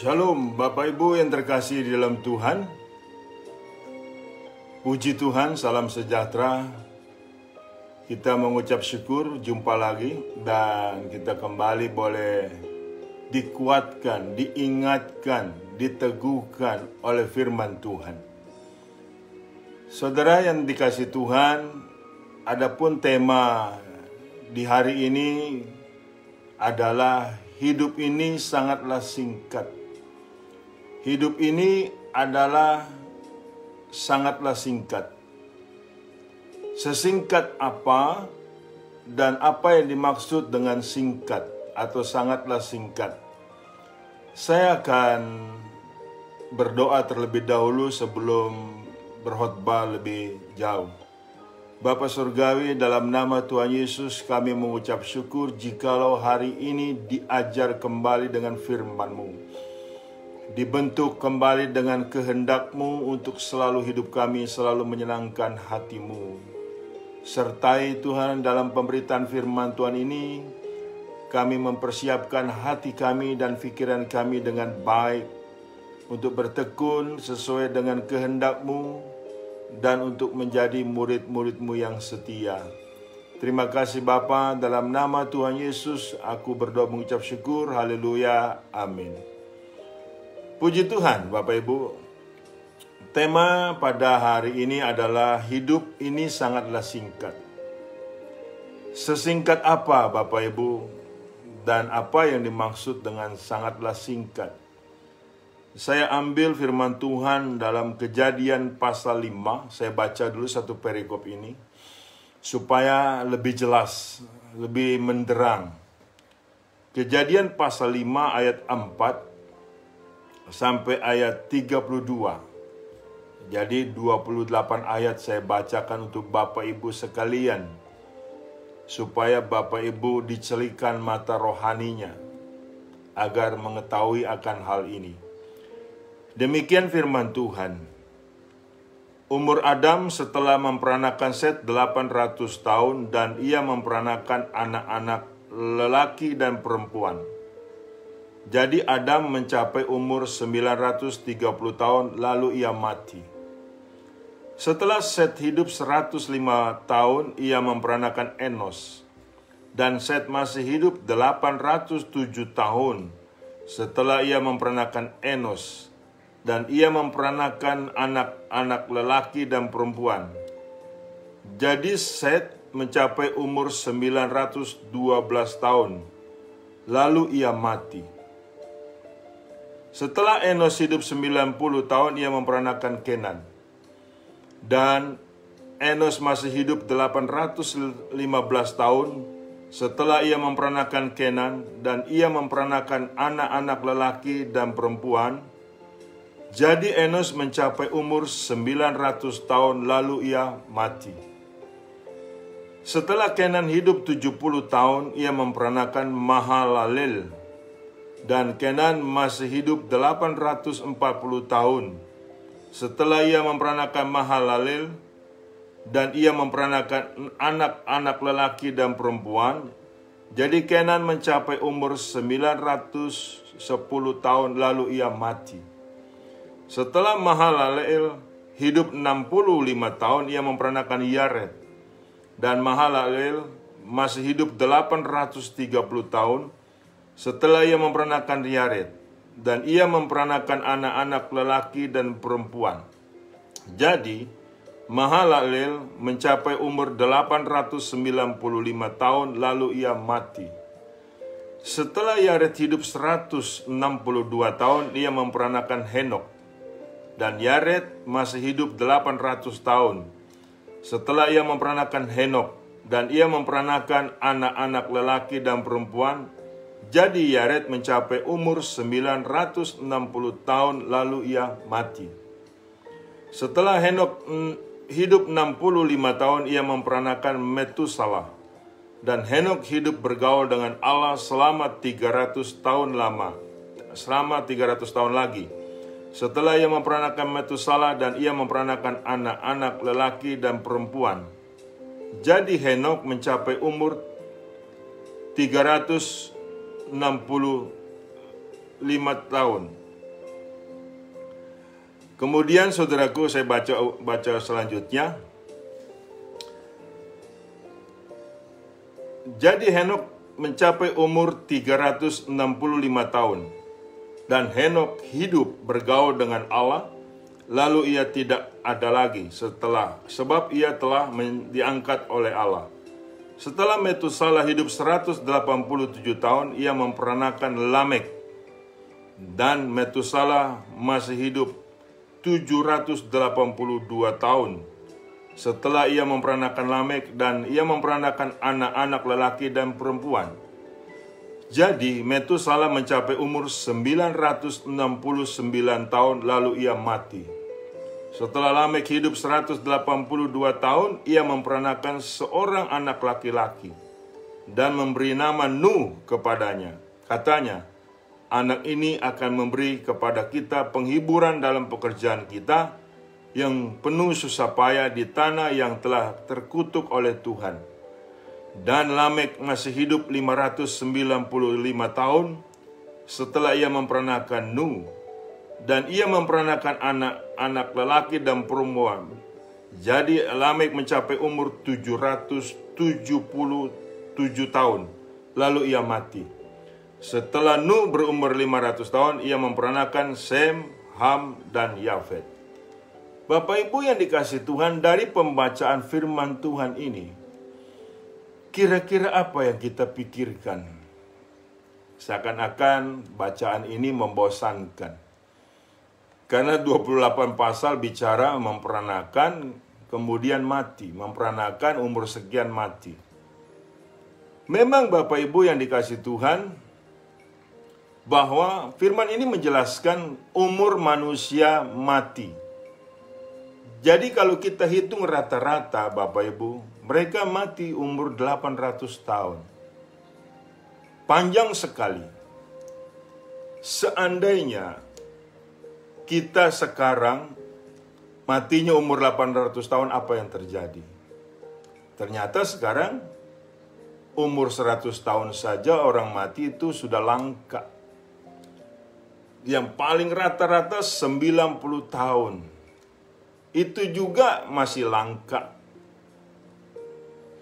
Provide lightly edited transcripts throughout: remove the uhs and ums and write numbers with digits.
Shalom Bapak Ibu yang terkasih di dalam Tuhan. Puji Tuhan, salam sejahtera. Kita mengucap syukur jumpa lagi dan kita kembali boleh dikuatkan, diingatkan, diteguhkan oleh firman Tuhan. Saudara yang dikasih Tuhan, adapun tema di hari ini adalah hidup ini sangatlah singkat. Hidup ini adalah sangatlah singkat. Sesingkat apa dan apa yang dimaksud dengan singkat atau sangatlah singkat? Saya akan berdoa terlebih dahulu sebelum berkhotbah lebih jauh. Bapa Surgawi, dalam nama Tuhan Yesus kami mengucap syukur jikalau hari ini diajar kembali dengan firman-Mu. Dibentuk kembali dengan kehendak-Mu untuk selalu hidup kami, selalu menyenangkan hati-Mu. Sertai Tuhan dalam pemberitaan firman Tuhan ini, kami mempersiapkan hati kami dan pikiran kami dengan baik untuk bertekun sesuai dengan kehendak-Mu dan untuk menjadi murid-murid-Mu yang setia. Terima kasih Bapa, dalam nama Tuhan Yesus aku berdoa mengucap syukur, haleluya, amin. Puji Tuhan Bapak Ibu. Tema pada hari ini adalah hidup ini sangatlah singkat. Sesingkat apa Bapak Ibu? Dan apa yang dimaksud dengan sangatlah singkat? Saya ambil firman Tuhan dalam Kejadian pasal 5. Saya baca dulu satu perikop ini supaya lebih jelas, lebih menderang. Kejadian pasal 5 ayat 4 sampai ayat 32. Jadi 28 ayat saya bacakan untuk Bapak Ibu sekalian, supaya Bapak Ibu dicelikan mata rohaninya agar mengetahui akan hal ini. Demikian firman Tuhan. Umur Adam setelah memperanakan Set 800 tahun dan ia memperanakan anak-anak lelaki dan perempuan. Jadi Adam mencapai umur 930 tahun lalu ia mati. Setelah Set hidup 105 tahun ia memperanakan Enos. Dan Set masih hidup 807 tahun setelah ia memperanakan Enos. Dan ia memperanakan anak-anak lelaki dan perempuan. Jadi Set mencapai umur 912 tahun lalu ia mati. Setelah Enos hidup 90 tahun, ia memperanakan Kenan. Dan Enos masih hidup 815 tahun setelah ia memperanakan Kenan, dan ia memperanakan anak-anak lelaki dan perempuan. Jadi Enos mencapai umur 900 tahun lalu ia mati. Setelah Kenan hidup 70 tahun, ia memperanakan Mahalalel. Dan Kenan masih hidup 840 tahun setelah ia memperanakan Mahalalel, dan ia memperanakan anak-anak lelaki dan perempuan. Jadi Kenan mencapai umur 910 tahun lalu ia mati. Setelah Mahalalel hidup 65 tahun, ia memperanakan Yared. Dan Mahalalel masih hidup 830 tahun setelah ia memperanakan Yared, dan ia memperanakan anak-anak lelaki dan perempuan. Jadi, Mahalalel mencapai umur 895 tahun lalu ia mati. Setelah Yared hidup 162 tahun, ia memperanakan Henok. Dan Yared masih hidup 800 tahun setelah ia memperanakan Henok, dan ia memperanakan anak-anak lelaki dan perempuan. Jadi Yared mencapai umur 960 tahun lalu ia mati. Setelah Henok hidup 65 tahun, ia memperanakan Metusalah. Dan Henok hidup bergaul dengan Allah selama 300 tahun lagi. Setelah ia memperanakan Metusalah, dan ia memperanakan anak-anak lelaki dan perempuan. Jadi Henok mencapai umur 365 tahun Kemudian saudaraku, saya baca selanjutnya. Jadi Henok mencapai umur 365 tahun. Dan Henok hidup bergaul dengan Allah, lalu ia tidak ada lagi sebab ia telah diangkat oleh Allah. Setelah Metusalah hidup 187 tahun, ia memperanakan Lamek. Dan Metusalah masih hidup 782 tahun. Setelah ia memperanakan Lamek, dan ia memperanakan anak-anak lelaki dan perempuan. Jadi Metusalah mencapai umur 969 tahun, lalu ia mati. Setelah Lamek hidup 182 tahun, ia memperanakan seorang anak laki-laki dan memberi nama Nuh kepadanya. Katanya, anak ini akan memberi kepada kita penghiburan dalam pekerjaan kita yang penuh susah payah di tanah yang telah terkutuk oleh Tuhan. Dan Lamek masih hidup 595 tahun setelah ia memperanakan Nuh. Dan ia memperanakan anak-anak lelaki dan perempuan. Jadi Lamek mencapai umur 777 tahun, lalu ia mati. Setelah Nuh berumur 500 tahun, ia memperanakan Sem, Ham, dan Yafet. Bapak Ibu yang dikasihi Tuhan, dari pembacaan firman Tuhan ini, kira-kira apa yang kita pikirkan? Seakan-akan bacaan ini membosankan. Karena 28 pasal bicara memperanakan, kemudian mati. Memperanakan umur sekian mati. Memang Bapak Ibu yang dikasihi Tuhan, bahwa firman ini menjelaskan umur manusia mati. Jadi kalau kita hitung rata-rata Bapak Ibu, mereka mati umur 800 tahun. Panjang sekali. Seandainya kita sekarang matinya umur 800 tahun, apa yang terjadi? Ternyata sekarang umur 100 tahun saja orang mati itu sudah langka. Yang paling rata-rata 90 tahun. Itu juga masih langka.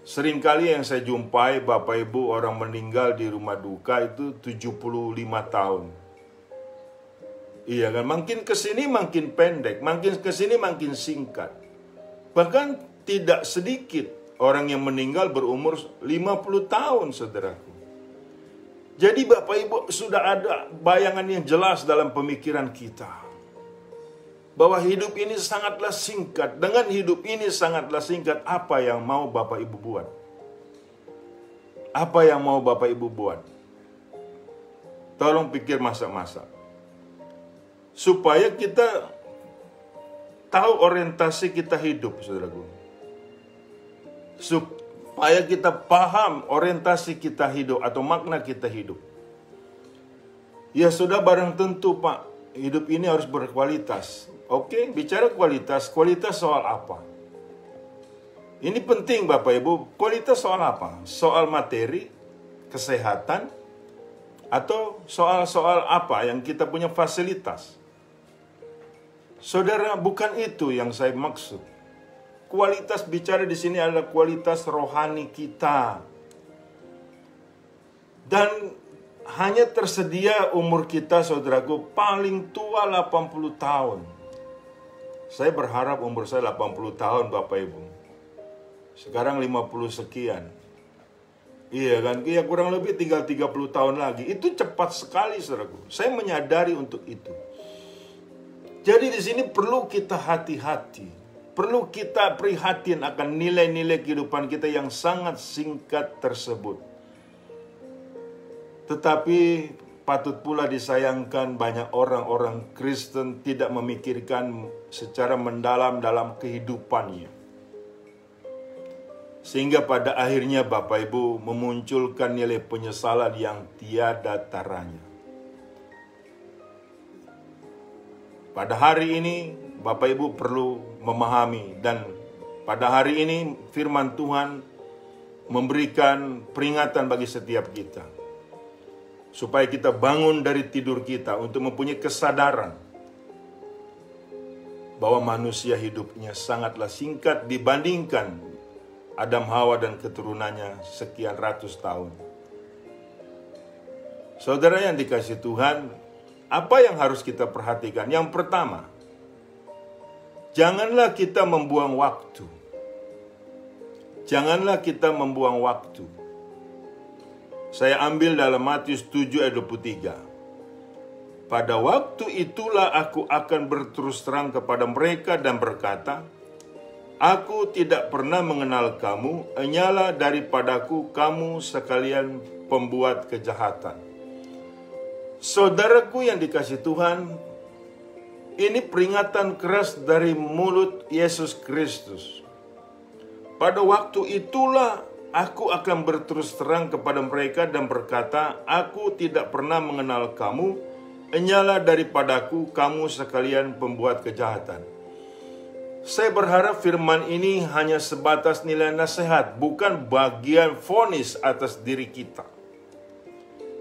Seringkali yang saya jumpai Bapak Ibu orang meninggal di rumah duka itu 75 tahun. Iya kan, makin kesini makin pendek, makin kesini makin singkat. Bahkan tidak sedikit orang yang meninggal berumur 50 tahun, saudaraku. Jadi Bapak Ibu sudah ada bayangan yang jelas dalam pemikiran kita. Bahwa hidup ini sangatlah singkat. Dengan hidup ini sangatlah singkat, apa yang mau Bapak Ibu buat? Apa yang mau Bapak Ibu buat? Tolong pikir masa-masa. Supaya kita tahu orientasi kita hidup, saudaraku. Supaya kita paham orientasi kita hidup atau makna kita hidup. Ya sudah barang tentu Pak, hidup ini harus berkualitas. Oke, bicara kualitas, kualitas soal apa? Ini penting Bapak Ibu, kualitas soal apa? Soal materi, kesehatan, atau soal-soal apa yang kita punya fasilitas? Saudara, bukan itu yang saya maksud. Kualitas bicara di sini adalah kualitas rohani kita. Dan hanya tersedia umur kita, saudaraku, paling tua 80 tahun. Saya berharap umur saya 80 tahun, Bapak Ibu. Sekarang 50 sekian. Iya kan? Ya kurang lebih tinggal 30 tahun lagi. Itu cepat sekali, saudaraku. Saya menyadari untuk itu. Jadi di sini perlu kita hati-hati. Perlu kita prihatin akan nilai-nilai kehidupan kita yang sangat singkat tersebut. Tetapi patut pula disayangkan banyak orang-orang Kristen tidak memikirkan secara mendalam dalam kehidupannya. Sehingga pada akhirnya Bapak Ibu memunculkan nilai penyesalan yang tiada taranya. Pada hari ini Bapak Ibu perlu memahami, dan pada hari ini firman Tuhan memberikan peringatan bagi setiap kita. Supaya kita bangun dari tidur kita untuk mempunyai kesadaran bahwa manusia hidupnya sangatlah singkat dibandingkan Adam, Hawa, dan keturunannya sekian ratus tahun. Saudara yang dikasihi Tuhan, apa yang harus kita perhatikan? Yang pertama, janganlah kita membuang waktu. Janganlah kita membuang waktu. Saya ambil dalam Matius 7 ayat 23. Pada waktu itulah aku akan berterus terang kepada mereka dan berkata, Aku tidak pernah mengenal kamu, hanyalah daripadaku kamu sekalian pembuat kejahatan. Saudaraku yang dikasihi Tuhan, ini peringatan keras dari mulut Yesus Kristus. Pada waktu itulah aku akan berterus terang kepada mereka dan berkata, Aku tidak pernah mengenal kamu, hanyalah daripadaku kamu sekalian pembuat kejahatan. Saya berharap firman ini hanya sebatas nilai nasihat, bukan bagian vonis atas diri kita.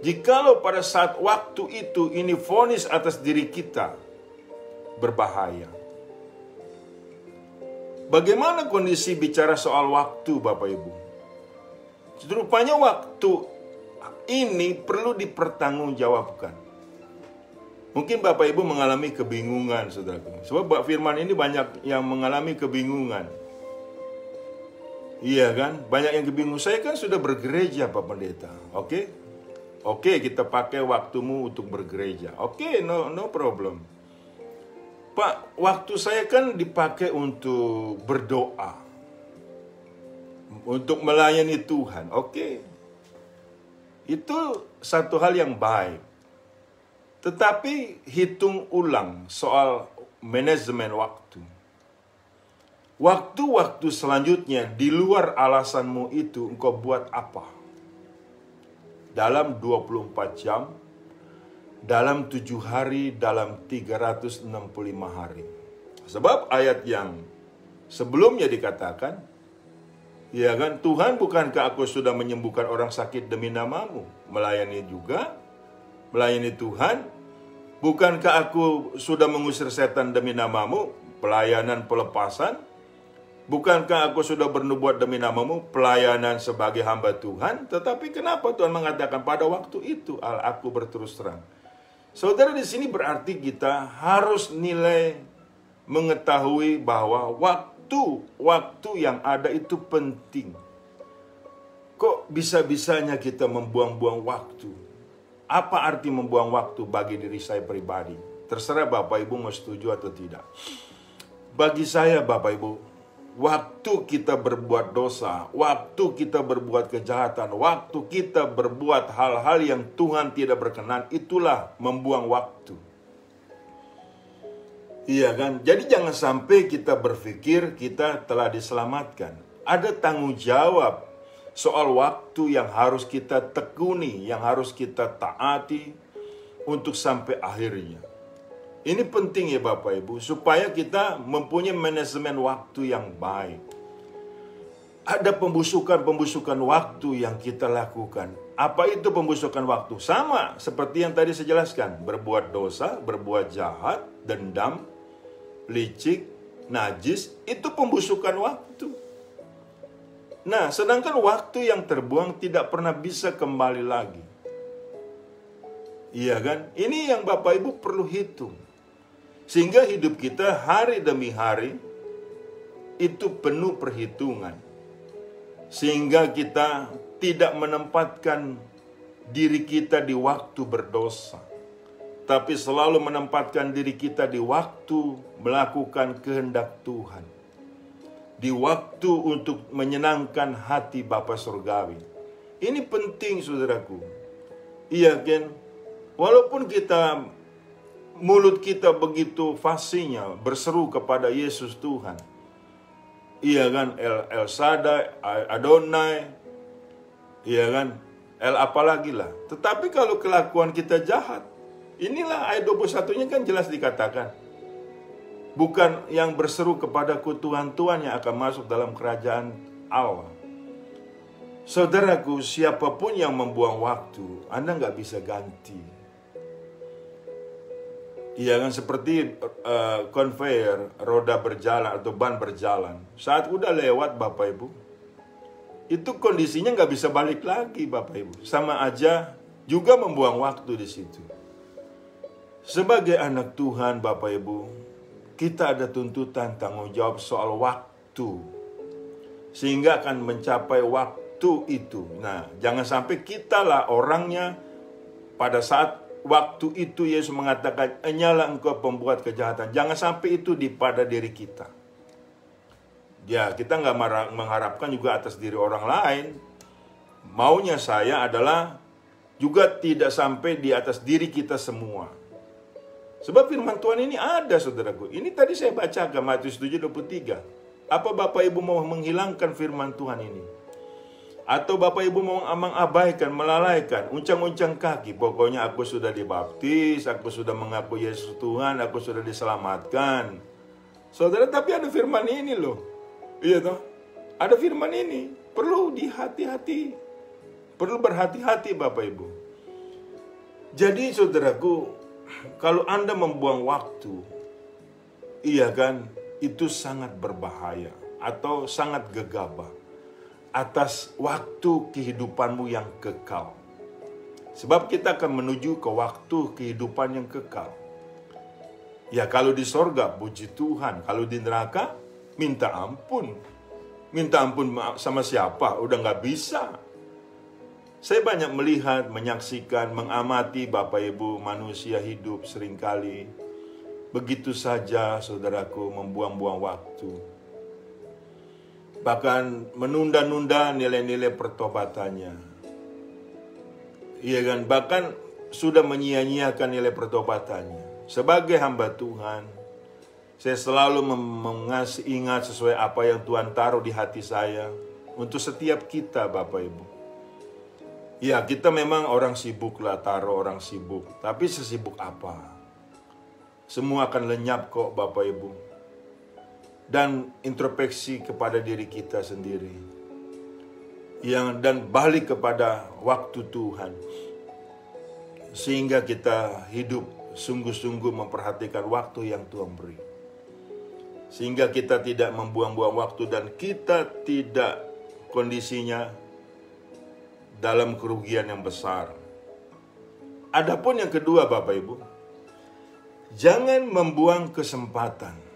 Jikalau pada saat waktu itu ini vonis atas diri kita, berbahaya. Bagaimana kondisi bicara soal waktu, Bapak Ibu? Rupanya waktu ini perlu dipertanggungjawabkan. Mungkin Bapak Ibu mengalami kebingungan, saudaraku. Sebab firman ini banyak yang mengalami kebingungan. Iya kan? Banyak yang kebingungan. Saya kan sudah bergereja, Pak Pendeta. Oke? Oke, kita pakai waktumu untuk bergereja. Oke, no problem. Pak, waktu saya kan dipakai untuk berdoa. Untuk melayani Tuhan. Oke. Itu satu hal yang baik. Tetapi hitung ulang soal manajemen waktu. Waktu-waktu selanjutnya di luar alasanmu itu engkau buat apa? Dalam 24 jam, dalam 7 hari, dalam 365 hari. Sebab ayat yang sebelumnya dikatakan, ya kan, Tuhan bukankah aku sudah menyembuhkan orang sakit demi namamu? Melayani juga. Melayani Tuhan, bukankah aku sudah mengusir setan demi namamu? Pelayanan pelepasan. Bukankah aku sudah bernubuat demi namamu? Pelayanan sebagai hamba Tuhan. Tetapi kenapa Tuhan mengatakan pada waktu itu aku berterus terang? Saudara, di sini berarti kita harus nilai mengetahui bahwa waktu yang ada itu penting. Kok bisa-bisanya kita membuang-buang waktu? Apa arti membuang waktu bagi diri saya pribadi? Terserah Bapak Ibu mau setuju atau tidak. Bagi saya Bapak Ibu, waktu kita berbuat dosa, waktu kita berbuat kejahatan, waktu kita berbuat hal-hal yang Tuhan tidak berkenan, itulah membuang waktu. Iya kan? Jadi jangan sampai kita berpikir kita telah diselamatkan. Ada tanggung jawab soal waktu yang harus kita tekuni, yang harus kita taati untuk sampai akhirnya. Ini penting ya Bapak Ibu, supaya kita mempunyai manajemen waktu yang baik. Ada pembusukan waktu yang kita lakukan. Apa itu pembusukan waktu? Sama seperti yang tadi saya jelaskan. Berbuat dosa, berbuat jahat, dendam, licik, najis, itu pembusukan waktu. Nah, sedangkan waktu yang terbuang tidak pernah bisa kembali lagi. Iya kan? Ini yang Bapak Ibu perlu hitung. Sehingga hidup kita hari demi hari itu penuh perhitungan. Sehingga kita tidak menempatkan diri kita di waktu berdosa. Tapi selalu menempatkan diri kita di waktu melakukan kehendak Tuhan. Di waktu untuk menyenangkan hati Bapa Surgawi. Ini penting saudaraku. Iya kan? Walaupun mulut kita begitu fasihnya berseru kepada Yesus Tuhan. Iya kan? El Shaddai, Adonai. Iya kan? El apalagi lah. Tetapi kalau kelakuan kita jahat. Inilah ayat 21-nya kan jelas dikatakan. Bukan yang berseru kepadaku Tuhan-Tuhan yang akan masuk dalam kerajaan Allah. Saudaraku, siapapun yang membuang waktu, Anda nggak bisa ganti. Iya kan, seperti conveyor, roda berjalan atau ban berjalan. Saat udah lewat Bapak Ibu, itu kondisinya nggak bisa balik lagi Bapak Ibu. Sama aja juga membuang waktu di situ. Sebagai anak Tuhan Bapak Ibu, kita ada tuntutan tanggung jawab soal waktu. Sehingga akan mencapai waktu itu. Nah, jangan sampai kita lah orangnya pada saat waktu itu Yesus mengatakan, "Enyalah engkau pembuat kejahatan." Jangan sampai itu pada diri kita. Ya, kita nggak mengharapkan juga atas diri orang lain. Maunya saya adalah juga tidak sampai di atas diri kita semua. Sebab firman Tuhan ini ada, saudaraku. Ini tadi saya baca ke Matius 7:23. Apa Bapak Ibu mau menghilangkan firman Tuhan ini? Atau Bapak Ibu mau mengabaikan, melalaikan, uncang-uncang kaki. Pokoknya aku sudah dibaptis, aku sudah mengaku Yesus Tuhan, aku sudah diselamatkan. Saudara, tapi ada firman ini loh. Iya toh? Ada firman ini. Perlu dihati-hati. Perlu berhati-hati Bapak Ibu. Jadi saudaraku, kalau Anda membuang waktu, iya kan, itu sangat berbahaya atau sangat gegabah atas waktu kehidupanmu yang kekal. Sebab kita akan menuju ke waktu kehidupan yang kekal. Ya, kalau di sorga, puji Tuhan. Kalau di neraka, minta ampun. Minta ampun sama siapa? Udah nggak bisa. Saya banyak melihat, menyaksikan, mengamati Bapak Ibu manusia hidup seringkali begitu saja, saudaraku, membuang-buang waktu. Bahkan menunda-nunda nilai-nilai pertobatannya. Iya kan? Bahkan sudah menyia-nyiakan nilai pertobatannya. Sebagai hamba Tuhan, saya selalu ingat sesuai apa yang Tuhan taruh di hati saya untuk setiap kita Bapak Ibu. Ya, kita memang orang sibuk lah, taruh orang sibuk. Tapi sesibuk apa? Semua akan lenyap kok Bapak Ibu. Dan introspeksi kepada diri kita sendiri. Dan balik kepada waktu Tuhan. Sehingga kita hidup sungguh-sungguh memperhatikan waktu yang Tuhan beri. Sehingga kita tidak membuang-buang waktu dan kita tidak kondisinya dalam kerugian yang besar. Adapun yang kedua Bapak Ibu, jangan membuang kesempatan.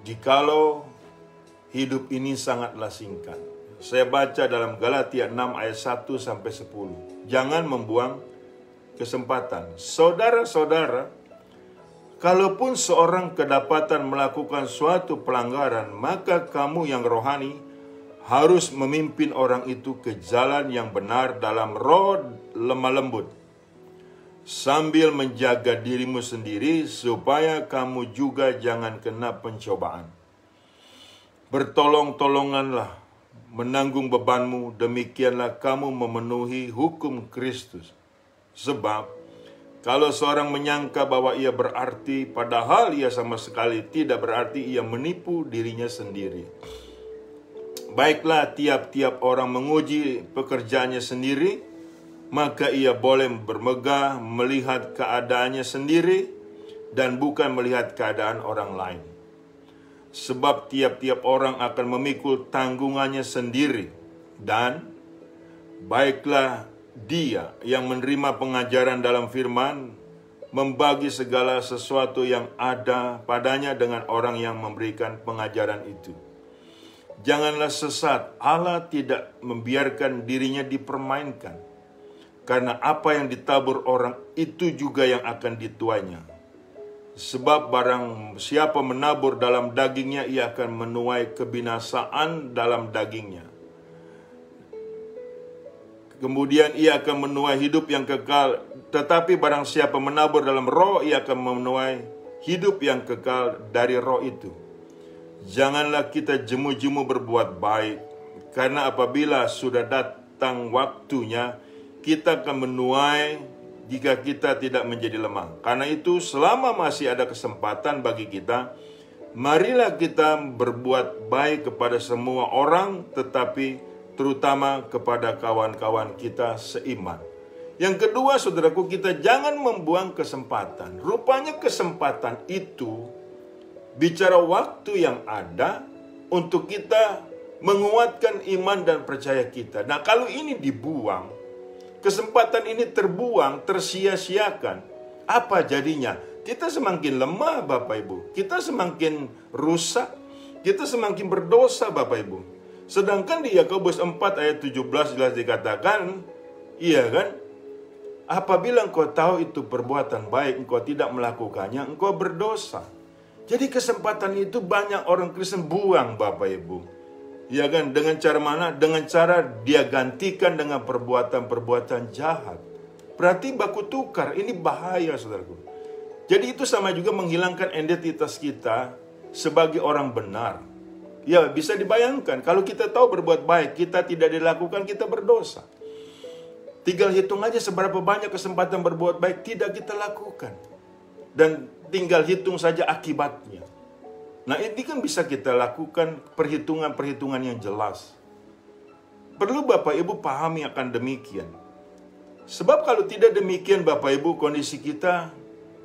Jikalau hidup ini sangatlah singkat. Saya baca dalam Galatia 6 ayat 1-10. Jangan membuang kesempatan. Saudara-saudara, kalaupun seorang kedapatan melakukan suatu pelanggaran, maka kamu yang rohani harus memimpin orang itu ke jalan yang benar dalam roh lemah lembut, sambil menjaga dirimu sendiri supaya kamu juga jangan kena pencobaan. Bertolong-tolonganlah menanggung bebanmu, demikianlah kamu memenuhi hukum Kristus. Sebab kalau seorang menyangka bahwa ia berarti, padahal ia sama sekali tidak berarti, ia menipu dirinya sendiri. Baiklah, tiap-tiap orang menguji pekerjaannya sendiri, maka ia boleh bermegah melihat keadaannya sendiri dan bukan melihat keadaan orang lain. Sebab tiap-tiap orang akan memikul tanggungannya sendiri, dan baiklah dia yang menerima pengajaran dalam firman membagi segala sesuatu yang ada padanya dengan orang yang memberikan pengajaran itu. Janganlah sesat, Allah tidak membiarkan dirinya dipermainkan. Karena apa yang ditabur orang itu juga yang akan dituainya. Sebab barang siapa menabur dalam dagingnya, ia akan menuai kebinasaan dalam dagingnya. Kemudian ia akan menuai hidup yang kekal. Tetapi barang siapa menabur dalam roh, ia akan menuai hidup yang kekal dari roh itu. Janganlah kita jemu-jemu berbuat baik, karena apabila sudah datang waktunya, kita akan menuai jika kita tidak menjadi lemah. Karena itu, selama masih ada kesempatan bagi kita, marilah kita berbuat baik kepada semua orang, tetapi terutama kepada kawan-kawan kita seiman. Yang kedua, saudaraku, kita jangan membuang kesempatan. Rupanya kesempatan itu bicara waktu yang ada untuk kita menguatkan iman dan percaya kita. Nah, kalau ini dibuang, kesempatan ini terbuang, tersia-siakan, apa jadinya? Kita semakin lemah, Bapak Ibu. Kita semakin rusak. Kita semakin berdosa, Bapak Ibu. Sedangkan di Yakobus 4 ayat 17 jelas dikatakan, iya kan? Apabila engkau tahu itu perbuatan baik, engkau tidak melakukannya, engkau berdosa. Jadi kesempatan itu banyak orang Kristen buang, Bapak Ibu. Ya kan? Dengan cara mana? Dengan cara dia gantikan dengan perbuatan-perbuatan jahat. Berarti baku tukar, ini bahaya, saudaraku. Jadi itu sama juga menghilangkan identitas kita sebagai orang benar. Ya, bisa dibayangkan, kalau kita tahu berbuat baik, kita tidak dilakukan, kita berdosa. Tinggal hitung aja seberapa banyak kesempatan berbuat baik tidak kita lakukan. Dan tinggal hitung saja akibatnya. Nah, ini kan bisa kita lakukan perhitungan-perhitungan yang jelas. Perlu Bapak Ibu pahami akan demikian. Sebab kalau tidak demikian, Bapak Ibu, kondisi kita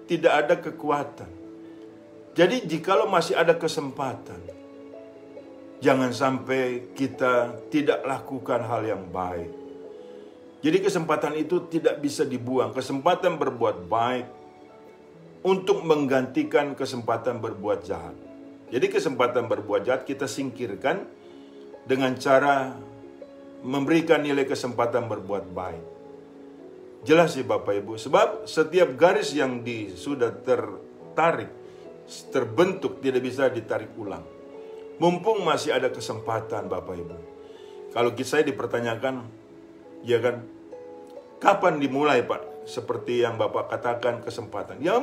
tidak ada kekuatan. Jadi jikalau masih ada kesempatan, jangan sampai kita tidak lakukan hal yang baik. Jadi kesempatan itu tidak bisa dibuang. Kesempatan berbuat baik untuk menggantikan kesempatan berbuat jahat. Jadi kesempatan berbuat jahat kita singkirkan dengan cara memberikan nilai kesempatan berbuat baik. Jelas sih Bapak Ibu, sebab setiap garis yang sudah terbentuk tidak bisa ditarik ulang. Mumpung masih ada kesempatan Bapak Ibu. Kalau saya dipertanyakan, ya kan, kapan dimulai Pak? Seperti yang Bapak katakan kesempatan. Ya,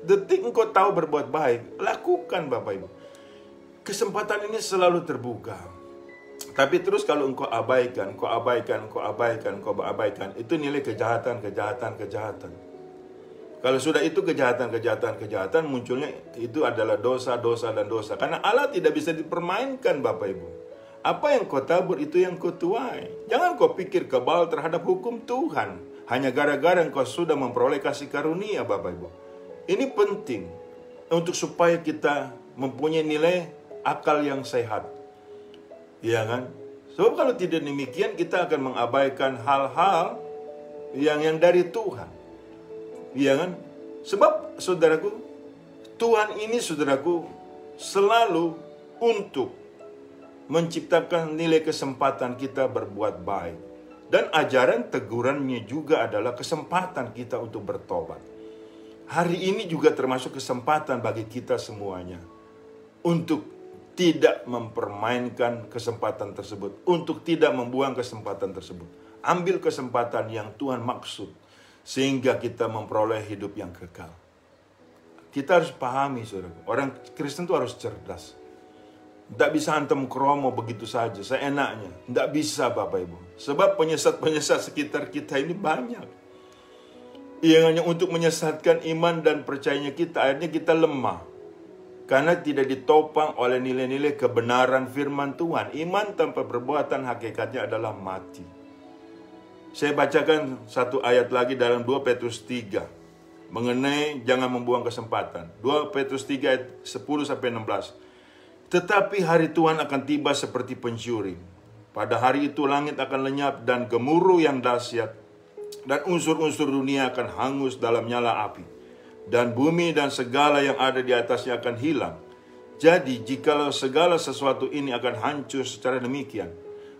detik engkau tahu berbuat baik, lakukan Bapak Ibu. Kesempatan ini selalu terbuka. Tapi terus kalau engkau abaikan, itu nilai kejahatan. Kalau sudah itu kejahatan, munculnya itu adalah dosa. Karena Allah tidak bisa dipermainkan Bapak Ibu. Apa yang kau tabur itu yang kau tuai. Jangan kau pikir kebal terhadap hukum Tuhan. Hanya gara-gara engkau sudah memperoleh kasih karunia Bapak Ibu. Ini penting untuk supaya kita mempunyai nilai akal yang sehat. Ya kan? Sebab kalau tidak demikian kita akan mengabaikan hal-hal yang dari Tuhan. Ya kan? Sebab saudaraku, Tuhan ini saudaraku selalu untuk menciptakan nilai kesempatan kita berbuat baik. Dan ajaran tegurannya juga adalah kesempatan kita untuk bertobat. Hari ini juga termasuk kesempatan bagi kita semuanya untuk tidak mempermainkan kesempatan tersebut, untuk tidak membuang kesempatan tersebut. Ambil kesempatan yang Tuhan maksud, sehingga kita memperoleh hidup yang kekal. Kita harus pahami, saudara, orang Kristen itu harus cerdas. Tidak bisa hantam kromo begitu saja, seenaknya. Tidak bisa Bapak Ibu. Sebab penyesat-penyesat sekitar kita ini banyak. Yang hanya untuk menyesatkan iman dan percayanya kita, akhirnya kita lemah. Karena tidak ditopang oleh nilai-nilai kebenaran firman Tuhan. Iman tanpa perbuatan hakikatnya adalah mati. Saya bacakan satu ayat lagi dalam 2 Petrus 3. Mengenai jangan membuang kesempatan. 2 Petrus 3 ayat 10-16. Tetapi hari Tuhan akan tiba seperti pencuri. Pada hari itu langit akan lenyap dan gemuruh yang dahsyat. Dan unsur-unsur dunia akan hangus dalam nyala api. Dan bumi dan segala yang ada di atasnya akan hilang. Jadi jikalau segala sesuatu ini akan hancur secara demikian,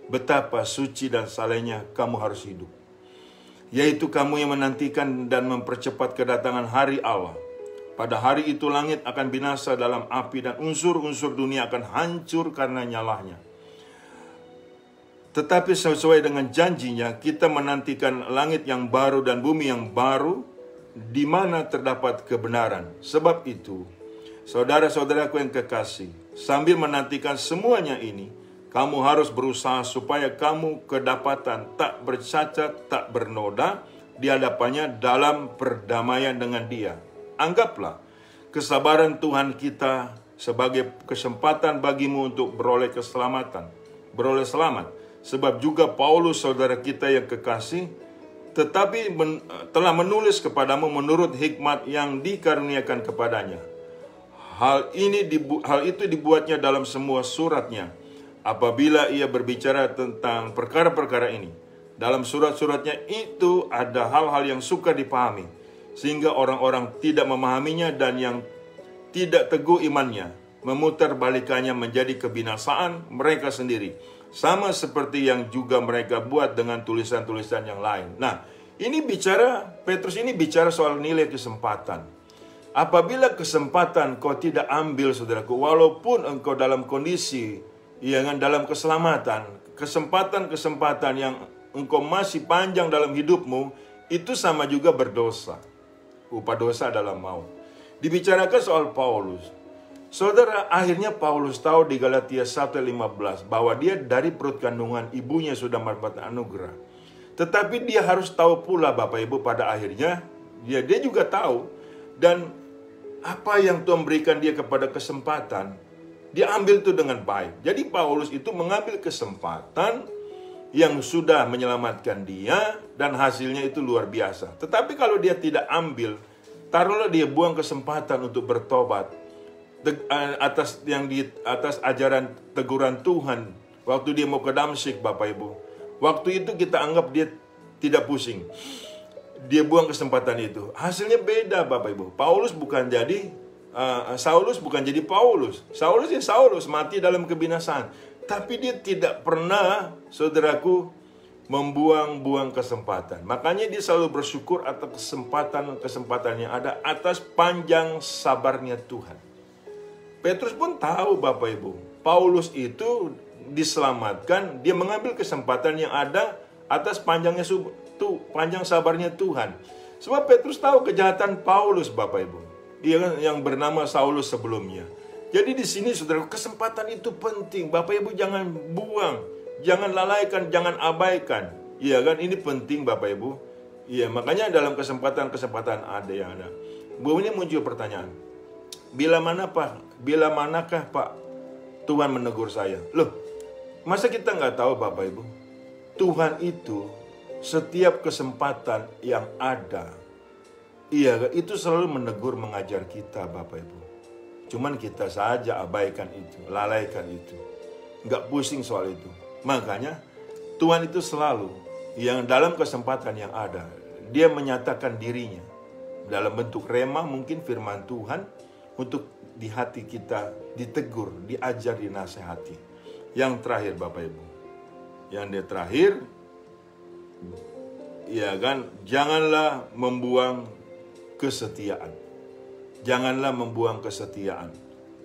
betapa suci dan salehnya kamu harus hidup. Yaitu kamu yang menantikan dan mempercepat kedatangan hari Allah. Pada hari itu langit akan binasa dalam api dan unsur-unsur dunia akan hancur karena nyalanya. Tetapi sesuai dengan janjinya, kita menantikan langit yang baru dan bumi yang baru, di mana terdapat kebenaran. Sebab itu, saudara-saudaraku yang kekasih, sambil menantikan semuanya ini, kamu harus berusaha supaya kamu kedapatan tak bercacat, tak bernoda di hadapannya dalam perdamaian dengan Dia. Anggaplah kesabaran Tuhan kita sebagai kesempatan bagimu untuk beroleh keselamatan, beroleh selamat. Sebab juga Paulus, saudara kita yang kekasih, tetapi telah menulis kepadamu menurut hikmat yang dikaruniakan kepadanya. Hal itu dibuatnya dalam semua suratnya, apabila ia berbicara tentang perkara-perkara ini. Dalam surat-suratnya itu ada hal-hal yang suka dipahami, sehingga orang-orang tidak memahaminya, dan yang tidak teguh imannya memutarbalikannya menjadi kebinasaan mereka sendiri, sama seperti yang juga mereka buat dengan tulisan-tulisan yang lain. Nah, Petrus ini bicara soal nilai kesempatan. Apabila kesempatan kau tidak ambil, saudaraku, walaupun engkau dalam kondisi dalam keselamatan, kesempatan-kesempatan yang engkau masih panjang dalam hidupmu, itu sama juga berdosa. Upah dosa adalah maut. Dibicarakan soal Paulus. Saudara, akhirnya Paulus tahu di Galatia 1:15 bahwa dia dari perut kandungan ibunya sudah mendapat anugerah. Tetapi dia harus tahu pula, Bapak Ibu, pada akhirnya dia juga tahu, dan apa yang Tuhan berikan dia kepada kesempatan, dia ambil itu dengan baik. Jadi Paulus itu mengambil kesempatan yang sudah menyelamatkan dia, dan hasilnya itu luar biasa. Tetapi kalau dia tidak ambil, taruhlah dia buang kesempatan untuk bertobat atas ajaran teguran Tuhan waktu dia mau ke Damsyik, Bapak Ibu. Waktu itu kita anggap dia tidak pusing. Dia buang kesempatan itu. Hasilnya beda, Bapak Ibu. Saulus bukan jadi Paulus. Saulus ya Saulus, mati dalam kebinasaan. Tapi dia tidak pernah, saudaraku, membuang-buang kesempatan. Makanya dia selalu bersyukur atas kesempatan yang ada, atas panjang sabarnya Tuhan. Petrus pun tahu, Bapak Ibu, Paulus itu diselamatkan, dia mengambil kesempatan yang ada atas panjang sabarnya Tuhan. Sebab Petrus tahu kejahatan Paulus, Bapak Ibu, yang bernama Saulus sebelumnya. Jadi di sini, saudara, kesempatan itu penting. Bapak Ibu jangan buang, jangan lalaikan, jangan abaikan. Iya kan, ini penting, Bapak Ibu. Iya, makanya dalam kesempatan-kesempatan ada yang ada. Ini muncul pertanyaan. Bila manakah Pak Tuhan menegur saya? Loh, masa kita nggak tahu, Bapak Ibu? Tuhan itu setiap kesempatan yang ada, itu selalu menegur, mengajar kita, Bapak Ibu. Cuman kita saja abaikan itu, lalaikan itu. Nggak pusing soal itu. Makanya Tuhan itu selalu yang dalam kesempatan yang ada, dia menyatakan dirinya dalam bentuk rema, mungkin firman Tuhan, untuk di hati kita ditegur, diajar, dinasehati. Yang terakhir, Bapak Ibu, janganlah membuang kesetiaan. Janganlah membuang kesetiaan.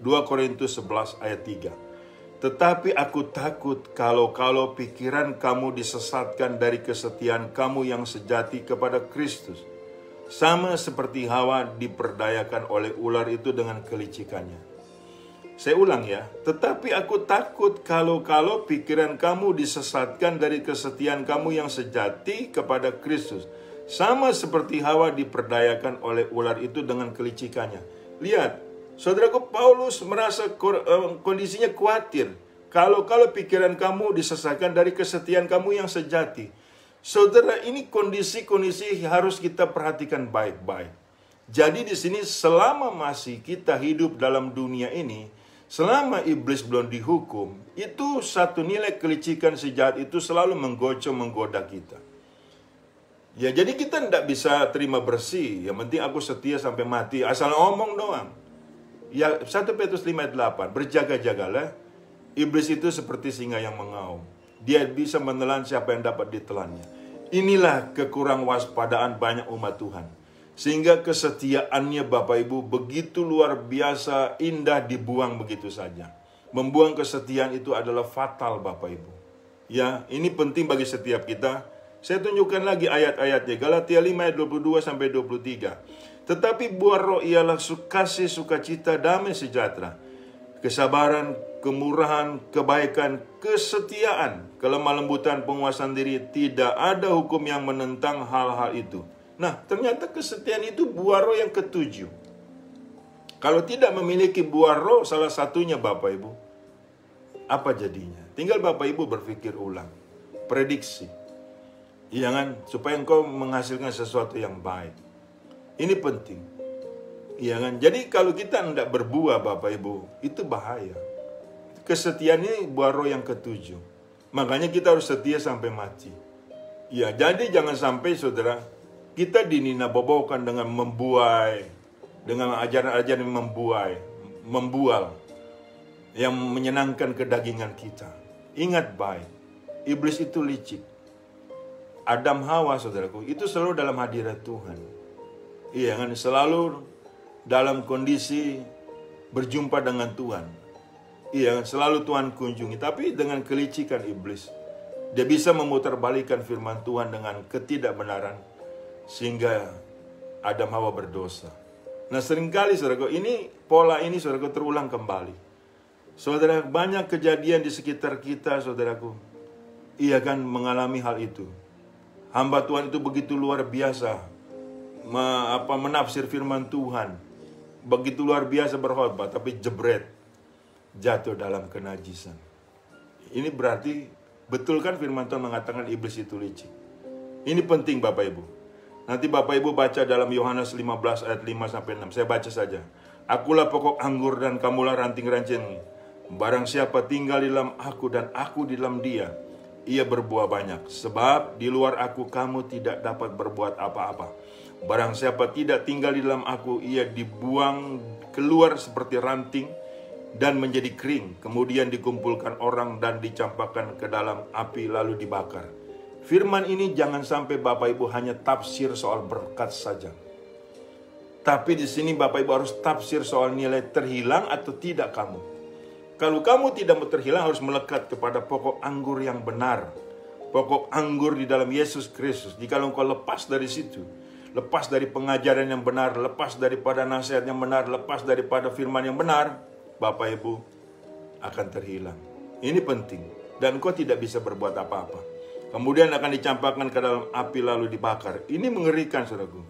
2 Korintus 11 ayat 3. Tetapi aku takut kalau pikiran kamu disesatkan dari kesetiaan kamu yang sejati kepada Kristus. Sama seperti Hawa diperdayakan oleh ular itu dengan kelicikannya. Saya ulang ya. Tetapi aku takut kalau pikiran kamu disesatkan dari kesetiaan kamu yang sejati kepada Kristus. Sama seperti Hawa diperdayakan oleh ular itu dengan kelicikannya. Lihat, saudaraku, Paulus merasa kondisinya khawatir. Kalau pikiran kamu disesatkan dari kesetiaan kamu yang sejati. Saudara, ini kondisi-kondisi harus kita perhatikan baik-baik. Jadi di sini selama masih kita hidup dalam dunia ini, selama iblis belum dihukum, itu satu nilai kelicikan si jahat itu selalu menggoda kita. Ya, jadi kita tidak bisa terima bersih. Yang penting aku setia sampai mati, asal ngomong doang. Ya, 1 Petrus 5 ayat 8, berjaga-jagalah. Iblis itu seperti singa yang mengaum. Dia bisa menelan siapa yang dapat ditelannya. Inilah kekurang waspadaan banyak umat Tuhan. Sehingga kesetiaannya, Bapak Ibu, begitu luar biasa indah dibuang begitu saja. Membuang kesetiaan itu adalah fatal, Bapak Ibu. Ya, ini penting bagi setiap kita. Saya tunjukkan lagi ayat-ayatnya. Galatia 5 ayat 22 sampai 23. Tetapi buah roh ialah kasih, sukacita, damai sejahtera, kesabaran, kemurahan, kebaikan, kesetiaan, kelemah lembutan, penguasaan diri. Tidak ada hukum yang menentang hal-hal itu. Nah, ternyata kesetiaan itu buah roh yang ketujuh. Kalau tidak memiliki buah roh salah satunya, Bapak Ibu, apa jadinya? Tinggal Bapak Ibu berpikir ulang. Prediksi. Iya kan? Supaya engkau menghasilkan sesuatu yang baik. Ini penting. Iya kan? Jadi kalau kita tidak berbuah Bapak Ibu, itu bahaya. Kesetiaan ini buah roh yang ketujuh. Makanya kita harus setia sampai mati. Ya, jadi jangan sampai saudara, kita dininabobokan dengan membuai, dengan ajaran-ajaran yang membual, yang menyenangkan kedagingan kita. Ingat baik, iblis itu licik. Adam Hawa, saudaraku, itu selalu dalam hadirat Tuhan. Iya kan, selalu dalam kondisi berjumpa dengan Tuhan. Iya, selalu Tuhan kunjungi. Tapi dengan kelicikan iblis, dia bisa memutarbalikkan firman Tuhan dengan ketidakbenaran, sehingga Adam Hawa berdosa. Nah seringkali saudaraku, pola ini saudaraku terulang kembali. Saudara, banyak kejadian di sekitar kita saudaraku, ia kan mengalami hal itu. Hamba Tuhan itu begitu luar biasa menafsir firman Tuhan, begitu luar biasa berkhotbah, tapi jebret, jatuh dalam kenajisan. Ini berarti betul kan firman Tuhan mengatakan iblis itu licik. Ini penting Bapak Ibu. Nanti Bapak Ibu baca dalam Yohanes 15 ayat 5-6. Saya baca saja. Akulah pokok anggur dan kamulah ranting-ranting. Barang siapa tinggal di dalam aku dan aku di dalam dia, ia berbuah banyak. Sebab di luar aku kamu tidak dapat berbuat apa-apa. Barang siapa tidak tinggal di dalam aku, ia dibuang keluar seperti ranting dan menjadi kering. Kemudian dikumpulkan orang dan dicampakkan ke dalam api lalu dibakar. Firman ini jangan sampai Bapak Ibu hanya tafsir soal berkat saja. Tapi di sini Bapak Ibu harus tafsir soal nilai terhilang atau tidak kamu. Kalau kamu tidak mau terhilang, harus melekat kepada pokok anggur yang benar. Pokok anggur di dalam Yesus Kristus. Jika engkau lepas dari situ, lepas dari pengajaran yang benar, lepas daripada nasihat yang benar, lepas daripada firman yang benar, Bapak Ibu akan terhilang. Ini penting. Dan engkau tidak bisa berbuat apa-apa. Kemudian akan dicampakkan ke dalam api lalu dibakar. Ini mengerikan saudaraku.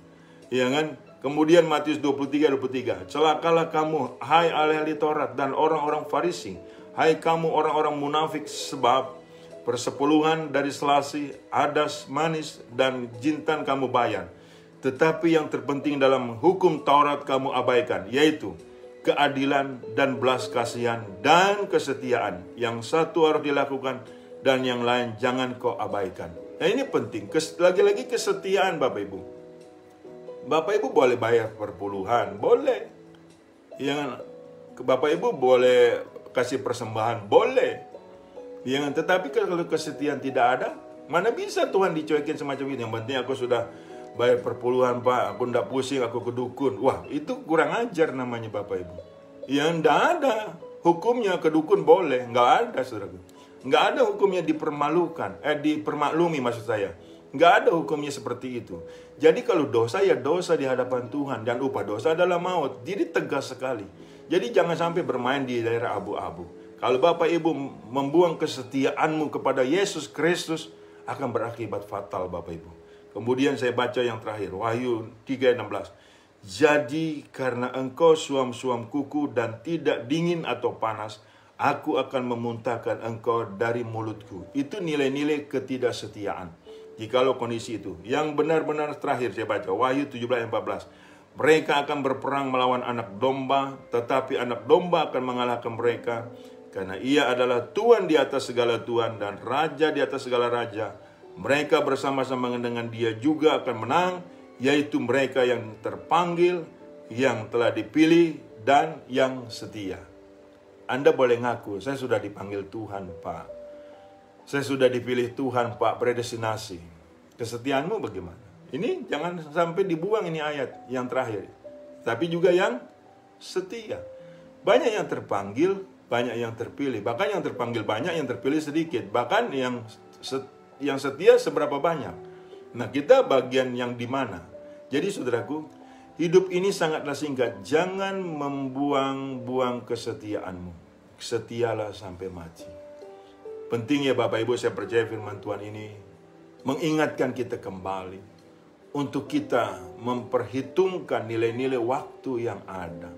Iya kan? Kemudian Matius 23:23. Celakalah kamu, hai ahli-ahli Taurat dan orang-orang Farisi. Hai kamu orang-orang munafik, sebab persepuluhan dari selasi, adas, manis, dan jintan kamu bayar. Tetapi yang terpenting dalam hukum Taurat kamu abaikan, yaitu keadilan dan belas kasihan dan kesetiaan. Yang satu harus dilakukan dan yang lain jangan kau abaikan. Nah ini penting, lagi-lagi kesetiaan Bapak Ibu. Bapak Ibu boleh bayar perpuluhan, boleh. Yang Bapak Ibu boleh kasih persembahan, boleh. Yang tetapi kalau kesetiaan tidak ada, mana bisa Tuhan dicuekin semacam itu. Yang penting aku sudah bayar perpuluhan Pak, aku tidak pusing, aku ke dukun. Wah itu kurang ajar namanya Bapak Ibu. Yang tidak ada hukumnya ke dukun boleh, nggak ada saudara. Nggak ada hukumnya dipermaklumi maksud saya. Nggak ada hukumnya seperti itu. Jadi kalau dosa ya dosa di hadapan Tuhan. Dan upah dosa adalah maut. Jadi tegas sekali. Jadi jangan sampai bermain di daerah abu-abu. Kalau Bapak Ibu membuang kesetiaanmu kepada Yesus Kristus, akan berakibat fatal Bapak Ibu. Kemudian saya baca yang terakhir. Wahyu 3:16. Jadi karena engkau suam-suam kuku dan tidak dingin atau panas, aku akan memuntahkan engkau dari mulutku. Itu nilai-nilai ketidaksetiaan. Jikalau kondisi itu. Yang benar-benar terakhir saya baca. Wahyu 17:14. Mereka akan berperang melawan anak domba. Tetapi anak domba akan mengalahkan mereka. Karena ia adalah Tuhan di atas segala Tuhan. Dan Raja di atas segala Raja. Mereka bersama-sama dengan dia juga akan menang. Yaitu mereka yang terpanggil. Yang telah dipilih. Dan yang setia. Anda boleh ngaku, saya sudah dipanggil Tuhan, Pak. Saya sudah dipilih Tuhan, Pak, predestinasi. Kesetiaanmu bagaimana? Ini jangan sampai dibuang ini ayat yang terakhir. Tapi juga yang setia. Banyak yang terpanggil, banyak yang terpilih. Bahkan yang terpanggil banyak, yang terpilih sedikit. Bahkan yang setia seberapa banyak. Nah, kita bagian yang di mana? Jadi saudaraku, hidup ini sangatlah singkat. Jangan membuang-buang kesetiaanmu. Setialah sampai mati. Penting ya Bapak Ibu, saya percaya firman Tuhan ini mengingatkan kita kembali untuk kita memperhitungkan nilai-nilai waktu yang ada,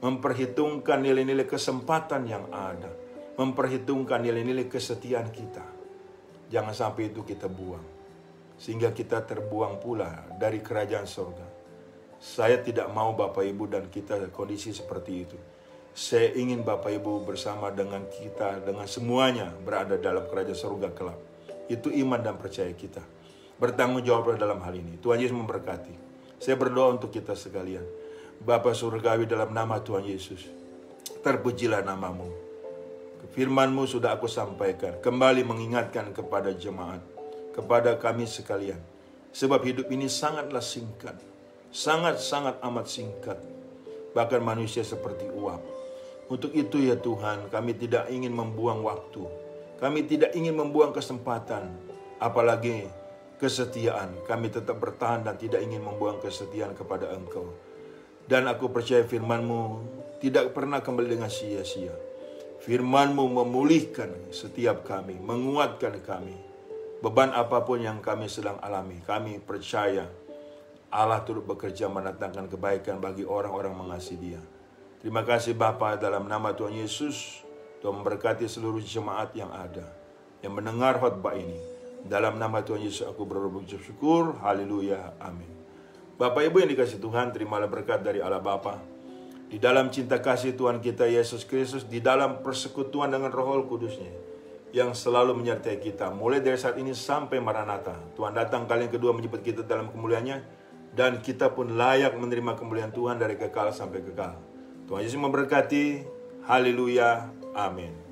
memperhitungkan nilai-nilai kesempatan yang ada, memperhitungkan nilai-nilai kesetiaan kita. Jangan sampai itu kita buang. sehingga kita terbuang pula dari kerajaan surga. Saya tidak mau Bapak Ibu dan kita kondisi seperti itu. Saya ingin Bapak Ibu bersama dengan kita, dengan semuanya berada dalam kerajaan surga kelak. Itu iman dan percaya kita. Bertanggung jawablah dalam hal ini. Tuhan Yesus memberkati. Saya berdoa untuk kita sekalian. Bapa Surgawi, dalam nama Tuhan Yesus, terpujilah namamu. Firman-Mu sudah aku sampaikan. Kembali mengingatkan kepada jemaat, kepada kami sekalian. Sebab hidup ini sangatlah singkat. Sangat-sangat amat singkat. Bahkan manusia seperti uap. Untuk itu ya Tuhan, kami tidak ingin membuang waktu. Kami tidak ingin membuang kesempatan. Apalagi kesetiaan. Kami tetap bertahan dan tidak ingin membuang kesetiaan kepada Engkau. Dan aku percaya firman-Mu tidak pernah kembali dengan sia-sia. Firman-Mu memulihkan setiap kami, menguatkan kami. Beban apapun yang kami sedang alami, kami percaya Allah turut bekerja mendatangkan kebaikan bagi orang-orang mengasihi Dia. Terima kasih Bapa, dalam nama Tuhan Yesus, Tuhan memberkati seluruh jemaat yang ada, yang mendengar khotbah ini. Dalam nama Tuhan Yesus aku berucap syukur, haleluya, amin. Bapak Ibu yang dikasihi Tuhan, terimalah berkat dari Allah Bapa. Di dalam cinta kasih Tuhan kita Yesus Kristus, di dalam persekutuan dengan Roh Kudus-Nya, yang selalu menyertai kita, mulai dari saat ini sampai Maranatha. Tuhan datang kali yang kedua menjemput kita dalam kemuliaan-Nya, dan kita pun layak menerima kemuliaan Tuhan dari kekal sampai kekal. Tuhan Yesus memberkati. Haleluya. Amin.